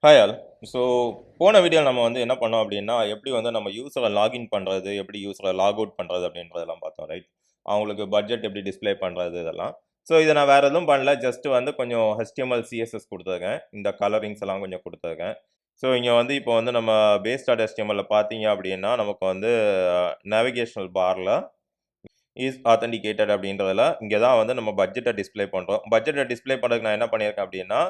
Hi all. So போன வீடியோவில் நம்ம வந்து என்ன பண்ணோம் அப்படின்னா, எப்படி வந்து நம்ம யூஸரை லாகின் பண்ணுறது, எப்படி யூஸரை லாக் அவுட் பண்ணுறது அப்படின்றதெல்லாம் பார்த்தோம், ரைட்? அவங்களுக்கு பட்ஜெட் எப்படி டிஸ்ப்ளே பண்ணுறது இதெல்லாம். ஸோ இதை நான் வேறு எதுவும் பண்ணல, ஜஸ்ட் வந்து கொஞ்சம் HTML CSS கொடுத்துருக்கேன். இந்த கலரிங்ஸ் எல்லாம் கொஞ்சம் கொடுத்துருக்கேன். ஸோ இங்கே வந்து இப்போ வந்து நம்ம base.html பார்த்தீங்க அப்படின்னா, நமக்கு வந்து நேவிகேஷனல் பாரில் இஸ் ஆத்தென்டிகேட்டட் அப்படின்றதுல இங்கே தான் வந்து நம்ம பட்ஜெட்டை டிஸ்ப்ளே பண்ணுறோம். பட்ஜெட்டை டிஸ்ப்ளே பண்ணுறதுக்கு நான் என்ன பண்ணியிருக்கேன் அப்படின்னா,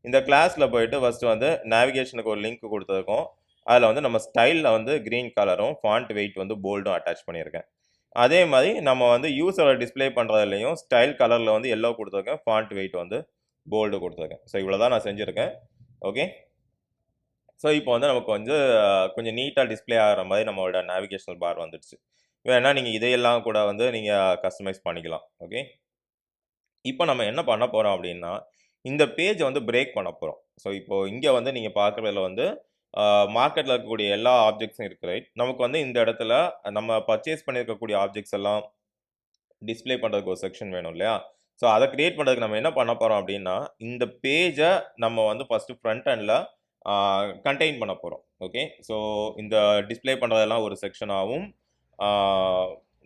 இந்த கிளாஸில் போயிட்டு ஃபஸ்ட்டு வந்து நேவிகேஷனுக்கு ஒரு லிங்க் கொடுத்துருக்கோம். அதில் வந்து நம்ம ஸ்டைலில் வந்து க்ரீன் கலரும் ஃபாண்ட் வெயிட் வந்து போல்டும் அட்டாச் பண்ணியிருக்கேன். அதே மாதிரி நம்ம வந்து யூஸரை டிஸ்ப்ளே பண்ணுறதுலையும் ஸ்டைல் கலரில் வந்து எல்லோ கொடுத்துருக்கேன், ஃபாண்ட் வெயிட் வந்து போல்டு கொடுத்துருக்கேன். ஸோ இவ்வளோ தான் நான் செஞ்சுருக்கேன். ஓகே. ஸோ இப்போ வந்து நமக்கு வந்து கொஞ்சம் நீட்டாக டிஸ்ப்ளே ஆகிற மாதிரி நம்மளோட நேவிகேஷனல் பார் வந்துடுச்சு. வேணா நீங்கள் இதையெல்லாம் கூட வந்து நீங்கள் கஸ்டமைஸ் பண்ணிக்கலாம். ஓகே. இப்போ நம்ம என்ன பண்ண போகிறோம் அப்படின்னா, இந்த பேஜை வந்து பிரேக் பண்ண போகிறோம். ஸோ இப்போ இங்கே வந்து நீங்கள் பார்க்குறதுல வந்து மார்க்கெட்டில் இருக்கக்கூடிய எல்லா ஆப்ஜெக்ட்ஸும் இருக்குது, ரைட்? நமக்கு வந்து இந்த இடத்துல நம்ம பர்ச்சேஸ் பண்ணியிருக்கக்கூடிய ஆப்ஜெக்ட்ஸ் எல்லாம் டிஸ்ப்ளே பண்ணுறதுக்கு ஒரு செக்ஷன் வேணும் இல்லையா? ஸோ அதை கிரியேட் பண்ணுறதுக்கு நம்ம என்ன பண்ண போகிறோம் அப்படின்னா, இந்த பேஜை நம்ம வந்து ஃபஸ்ட்டு ஃப்ரண்ட் எண்டில் கண்டெயின் பண்ண போகிறோம். ஓகே. ஸோ இந்த டிஸ்ப்ளே பண்ணுறதெல்லாம் ஒரு செக்ஷனாகவும்,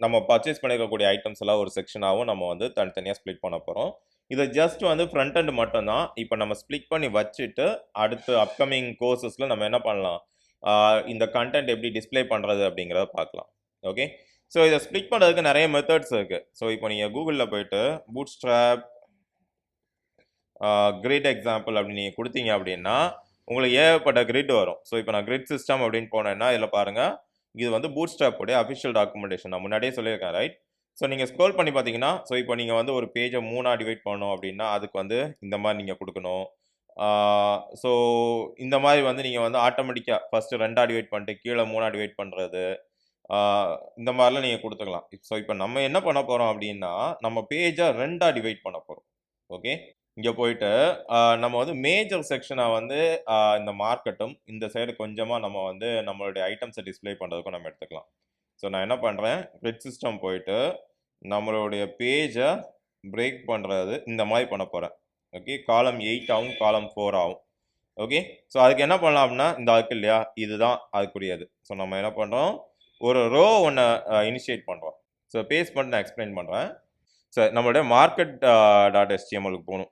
நம்ம பர்ச்சேஸ் பண்ணியிருக்கக்கூடிய ஐட்டம்ஸ் எல்லாம் ஒரு செக்ஷனாகவும் நம்ம வந்து தனித்தனியாக ஸ்ப்ளிட் பண்ண போகிறோம். இதை ஜஸ்ட் வந்து ஃப்ரண்ட் எண்ட் மட்டும்தான். இப்போ நம்ம ஸ்ப்ளிட் பண்ணி வச்சுட்டு அடுத்து அப்கமிங் கோர்சஸில் நம்ம என்ன பண்ணலாம், இந்த கண்டென்ட் எப்படி டிஸ்ப்ளே பண்ணுறது அப்படிங்கிறத பார்க்கலாம். ஓகே. ஸோ இதை ஸ்ப்ளிட் பண்ணுறதுக்கு நிறைய மெத்தட்ஸ் இருக்குது. ஸோ இப்போ நீங்கள் கூகுளில் போயிட்டு Bootstrap கிரிட் எக்ஸாம்பிள் அப்படின்னு நீங்கள் கொடுத்தீங்க அப்படின்னா உங்களுக்கு ஏகப்பட்ட கிரிட் வரும். ஸோ இப்போ நான் கிரிட் சிஸ்டம் அப்படின்னு போனேன்னா இதில் பாருங்கள், இது வந்து Bootstrap உடைய அஃபிஷியல் டாக்குமெண்டேஷன். நான் முன்னாடியே சொல்லியிருக்கேன், ரைட்? ஸோ நீங்கள் ஸ்க்ரோல் பண்ணி பார்த்தீங்கன்னா, ஸோ இப்போ நீங்கள் வந்து ஒரு பேஜை 3ஆக டிவைட் பண்ணணும் அப்படின்னா அதுக்கு வந்து இந்த மாதிரி நீங்கள் கொடுக்கணும். ஸோ இந்த மாதிரி வந்து நீங்கள் வந்து ஆட்டோமேட்டிக்காக ஃபஸ்ட்டு 2ஆக டிவைட் பண்ணிட்டு கீழே 3ஆக டிவைட் பண்ணுறது, இந்த மாதிரிலாம் நீங்கள் கொடுத்துக்கலாம். ஸோ இப்போ நம்ம என்ன பண்ண போகிறோம் அப்படின்னா, நம்ம பேஜை 2ஆக டிவைட் பண்ண போகிறோம். ஓகே. இங்கே போயிட்டு நம்ம வந்து மேஜர் செக்ஷனை வந்து இந்த மார்க்கெட்டும், இந்த சைடு கொஞ்சமாக நம்ம வந்து நம்மளுடைய ஐட்டம்ஸை டிஸ்ப்ளே பண்ணுறதுக்கும் நம்ம எடுத்துக்கலாம். ஸோ நான் என்ன பண்ணுறேன், கிரிட் சிஸ்டம் போயிட்டு நம்மளுடைய பேஜை பிரேக் பண்ணுறது இந்த மாதிரி பண்ண போகிறேன். ஓகே. காலம் 8 ஆகும், காலம் 4 ஆகும். ஓகே. ஸோ அதுக்கு என்ன பண்ணலாம் அப்படின்னா, இந்த இருக்கு இல்லையா, இதுதான் அதுக்குரியது. ஸோ நம்ம என்ன பண்ணுறோம், ஒரு ரோ ஒன்று இனிஷியேட் பண்ணுறோம். ஸோ பேஸ்ட் பண்ணிட்டு நான் எக்ஸ்பிளைன் பண்ணுறேன். ஸோ நம்மளுடைய மார்க்கெட் .htmlக்கு போகணும்.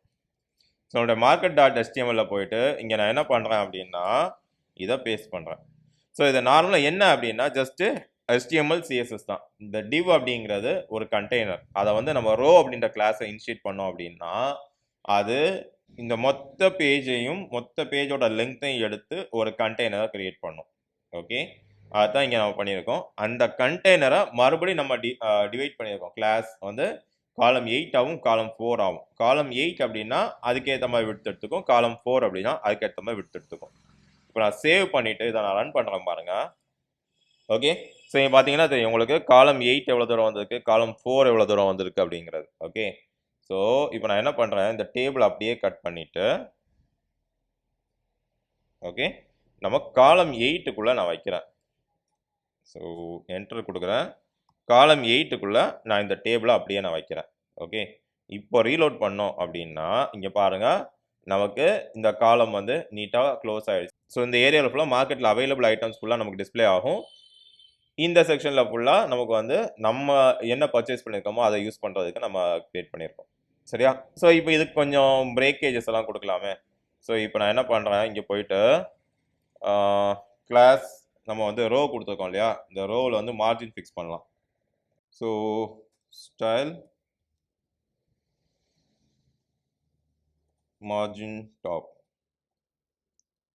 ஸோ நம்மளுடைய market.html போயிட்டு இங்கே நான் என்ன பண்ணுறேன் அப்படின்னா, இதை பேஸ்ட் பண்ணுறேன். ஸோ இது நார்மலாக என்ன அப்படின்னா ஜஸ்ட்டு HTML CSS தான். இந்த div அப்படிங்கிறது ஒரு கண்டெய்னர். அதை வந்து நம்ம ரோ அப்படின்ற கிளாஸை இனிஷியேட் பண்ணோம் அப்படின்னா அது இந்த மொத்த பேஜையும் மொத்த பேஜோட லெங்க்த்தையும் எடுத்து ஒரு கண்டெய்னரை கிரியேட் பண்ணும். ஓகே. அதுதான் இங்கே நம்ம பண்ணியிருக்கோம். அந்த கண்டெய்னரை மறுபடியும் நம்ம டிவைட் பண்ணியிருக்கோம். கிளாஸ் வந்து காலம் 8 ஆகும், காலம் 4 ஆகும். காலம் 8 அப்படின்னா அதுக்கேற்ற மாதிரி விட்டு எடுத்துக்கும், காலம் 4 அப்படின்னா அதுக்கேற்ற மாதிரி விட்டு எடுத்துக்கும். இப்போ நான் சேவ் பண்ணிவிட்டு இதை நான் ரன் பண்ணுறேன் பாருங்கள். ஓகே. ஸோ இங்கே பார்த்தீங்கன்னா தெரியும் உங்களுக்கு காலம் 8 எவ்வளோ தூரம் வந்திருக்கு, காலம் 4 எவ்வளோ தூரம் வந்திருக்கு அப்படிங்கிறது. ஓகே. ஸோ இப்போ நான் என்ன பண்ணுறேன், இந்த டேபிள் அப்படியே கட் பண்ணிவிட்டு, ஓகே, நம்ம காலம் 8க்குள்ளே நான் வைக்கிறேன். ஸோ என்டர் கொடுக்குறேன். காலம் 8க்குள்ளே நான் இந்த டேபிளை அப்படியே நான் வைக்கிறேன். ஓகே. இப்போ ரீலோட் பண்ணோம் அப்படின்னா இங்கே பாருங்கள், நமக்கு இந்த காலம் வந்து நீட்டாக க்ளோஸ் ஆகிடுச்சு. ஸோ இந்த ஏரியாவில் ஃபுல்லாக மார்க்கெட்டில் அவைலபிள் ஐட்டம்ஸ் ஃபுல்லாக நமக்கு டிஸ்பிளே ஆகும். இந்த செக்ஷனில் ஃபுல்லாக நமக்கு வந்து நம்ம என்ன பர்ச்சேஸ் பண்ணியிருக்கோமோ அதை யூஸ் பண்ணுறதுக்கு நம்ம க்ரியேட் பண்ணியிருக்கோம். சரியா? ஸோ இப்போ இதுக்கு கொஞ்சம் பிரேக்கேஜஸ் எல்லாம் கொடுக்கலாமே. ஸோ இப்போ நான் என்ன பண்ணுறேன், இங்கே போயிட்டு கிளாஸ் நம்ம வந்து ரோ கொடுத்துருக்கோம் இல்லையா, இந்த ரோவில் வந்து மார்ஜின் ஃபிக்ஸ் பண்ணலாம். So style margin top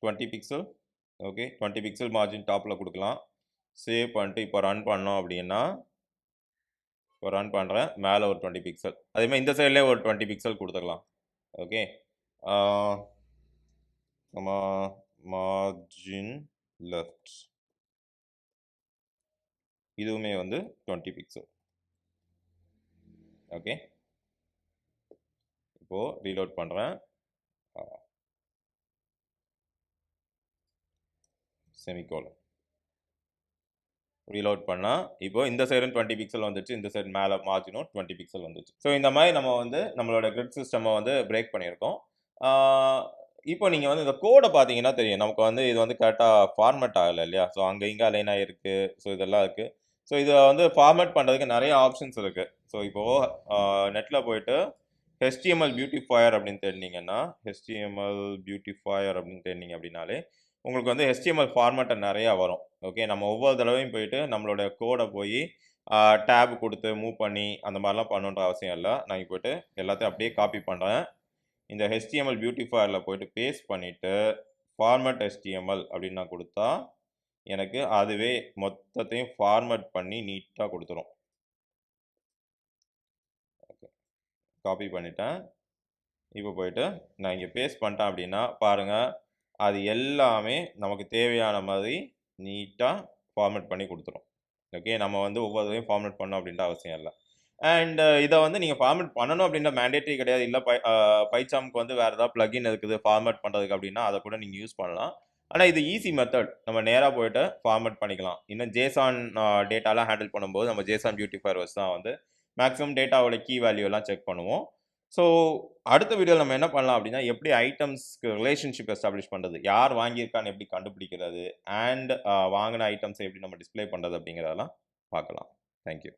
20 pixel. Okay. 20 pixel margin டாப்பில் கொடுக்கலாம். சேவ் பண்ணிட்டு இப்போ ரன் பண்ணோம் அப்படின்னா, இப்போ ரன் பண்ணுறேன், மேலே ஒரு 20 பிக்சல், அதேமாதிரி இந்த சைட்லேயே ஒரு 20 பிக்சல் கொடுத்துக்கலாம். ஓகே. நம்ம மார்ஜின் லெஃப்ட் இதுவுமே வந்து 20 பிக்சல். ஓகே. இப்போது ரீலோட் பண்ணுறேன், செமிகோலன் ரீலோட் பண்ணால் இப்போ இந்த சைடும் 20 பிக்சல் வந்துச்சு, இந்த சைடு மேலே மார்ஜினும் 20 பிக்சல் வந்துச்சு. ஸோ இந்த மாதிரி நம்ம வந்து நம்மளோட கிரிட் சிஸ்டமை வந்து பிரேக் பண்ணியிருக்கோம். இப்போ நீங்க வந்து இந்த கோட பார்த்தீங்கன்னா தெரியும். நமக்கு வந்து இது வந்து கரெக்ட்டா ஃபார்மேட் ஆகல இல்லையா? ஸோ அங்க இங்க அலைன் ஆயிருக்கு. ஸோ இதெல்லாம் இருக்கு. ஸோ இத வந்து ஃபார்மேட் பண்றதுக்கு நெறைய ஆப்ஷன்ஸ் இருக்கு. ஸோ இப்போ அ நெட்ல போயிட்டு HTML பியூட்டிஃபையர் அப்படின்னு தேடுனீங்கன்னா, HTML பியூட்டிஃபையர் அப்படின்னு தேடுனீங்க அப்படின்னாலே, உங்களுக்கு வந்து HTML ஃபார்மேட் நெறையா வரும். ஓகே. நம்ம ஒவ்வொரு தடவையும் போயிட்டு நம்மளோட கோட போயி டேப் குடுத்து மூவ் பண்ணி அந்த மாரிலாம் பண்ணணுன்ற அவசியம் இல்ல. நான் இங்க போயிட்டு எல்லாத்தையும் அப்படியே காப்பி பண்றேன். இந்த HTML பியூட்டிஃபையர்ல போயிட்டு பேஸ்ட் பண்ணிட்டு, ஃபார்மேட் HTML அப்படின்னு நான் குடுத்தா, எனக்கு அதுவே மொத்தத்தையும் ஃபார்மேட் பண்ணி நீட்டா குடுத்துரும். காப்பி பண்ணிட்டேன். இப்போ போயிட்டு நான் இங்க பேஸ்ட் பண்ணிட்டேன் அப்படின்னா, பாருங்க அது எல்லாமே நமக்கு தேவையான மாதிரி நீட்டா ஃபார்மேட் பண்ணி குடுத்துரும். ஓகே. நம்ம வந்து ஒவ்வொரு தடவையும் ஃபார்மேட் பண்ணணும் அப்படின்ற அவசியம் இல்ல. அண்ட் இத வந்து நீங்க ஃபார்மேட் பண்ணணும் அப்படின்ற மேண்டேட்டரி கிடையாது. இல்ல பைசார்ம்க்கு வந்து வேற ஏதாவது பிளக்கின் இருக்குது ஃபார்மேட் பண்றதுக்கு அப்படின்னா, அத கூட நீங்க யூஸ் பண்ணலாம். ஆனா இது ஈஸி மெத்தட். நம்ம நேரா போயிட்டு ஃபார்மேட் பண்ணிக்கலாம். இன்னும் ஜேசான் டேட்டாலாம் ஹேண்டில் பண்ணும்போது நம்ம ஜேசான் பியூட்டிஃபையர் வச்சு தான் வந்து மேக்ஸிமம் டேட்டாவோட கீ வேல்யூ எல்லாம் செக் பண்ணுவோம். ஸோ அடுத்த வீடியோல நம்ம என்ன பண்ணலாம் அப்படின்னா, எப்படி ஐட்டம்ஸ்க்கு ரிலேஷன்ஷிப் எஸ்டாப்ளிஷ் பண்றது? யார் வாங்கியிருக்கான்னு எப்படி கண்டுபிடிக்கிறது? அண்ட் வாங்குன ஐட்டம்ஸ எப்படி நம்ம டிஸ்ப்ளே பண்றது அப்படிங்கிறதெல்லாம் பார்க்கலாம். Thank you.